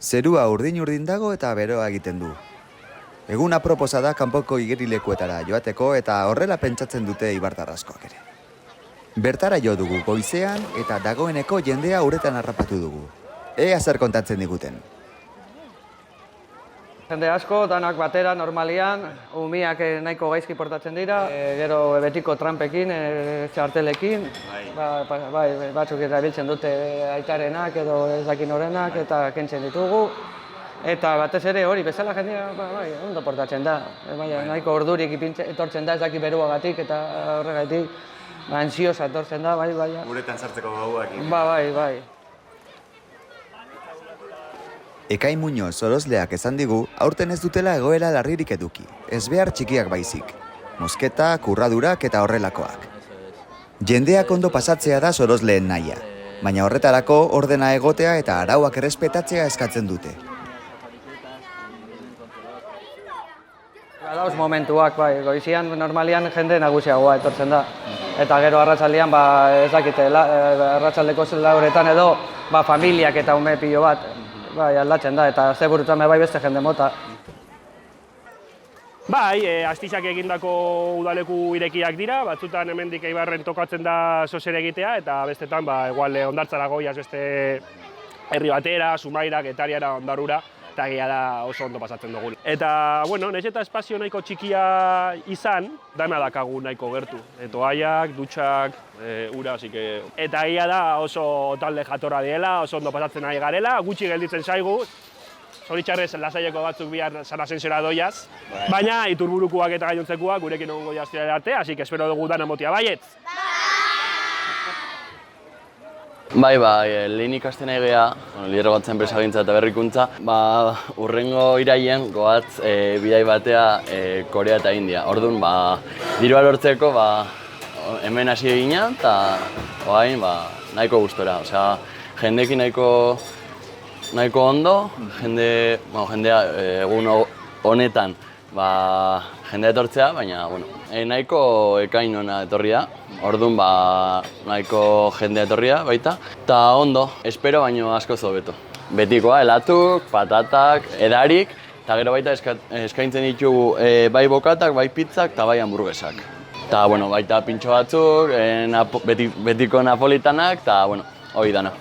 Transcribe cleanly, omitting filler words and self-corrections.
Zerua urdin dago eta beroa egiten du. Egun aproposa da kanpoko igerilekuetara joateko eta horrela pentsatzen dute ibartar askoak ere. Bertara jo dugu goizean eta dagoeneko jendea uretan harrapatu dugu. Ea zer kontatzen diguten. Jende asko, danak batera, normalian, umiak nahiko gaizki portatzen dira, gero betiko trampekin, txartelekin, batzuk erabiltzen dute aitarenak edo ez dakin horrenak eta kentzen ditugu. Eta batez ere hori, bezala jendea ondo portatzen da. Nahiko ordurik etortzen da ez daki beruagatik eta horregatik ansiosa etortzen da, bai. Uretan sartzeko gauak. Bai. Ekain Muñoz Sorosleak esan digu, aurten ez dutela egoera larririk eduki, ez behar txikiak baizik. Mosketa, kurradurak eta horrelakoak. Jendeak ondo pasatzea da Sorosleen nahia, baina horretarako ordena egotea eta arauak errespetatzea eskatzen dute. Dauz momentuak, goizian normalian jende nagusiagoa etortzen da. Eta gero arratsaldean ez dakite, arratsaldeko lauretan edo familiak eta ume pilo bat aldatzen da, eta ze burutan beste jende mota. Astizak egindako udaleku irekiak dira, batzutan hemendik Eibarren tokatzen da sosere egitea, eta bestetan igual Hondartzara goiaz beste herri batera, Zumairak, Getariara, Ondarrura, eta egia da oso ondo pasatzen dugu. Eta, nahiz eta espazio nahiko txikia izan, dana dakagu nahiko gertu. Toallak, dutxak, ura, eta egia da oso talde jatorra diela, oso ondo pasatzen ari garela, gutxi gelditzen zaigu, zoritxarrez lasaileko batzuk bihar San Asensiora doiaz, baina iturburukoak eta gainontzekuak gurekin egongo jaztira arte, hasi espero dugu dana motia baietz. Lehen ikasten egea, lidergoatzen enpresagintza eta berrikuntza, urrengo irailen goatz bidai batea Korea eta India. Orduan, dirua lortzeko hemen hasi egina eta nahiko gustora. Jendeekin nahiko ondo, jendea egun honetan jendea etortzea, baina nahiko ekain hona etorri da. Orduan nahiko jendea etorri da baita. Eta ondo, espero baino asko hobeto. Betikoa, helatuk, patatak, edarik, eta gero baita eskaintzen ditugu bai bokatak, bai pizzak eta bai hamburguesak. Eta baita pintxo batzuk, betiko napolitanak, eta hori dana.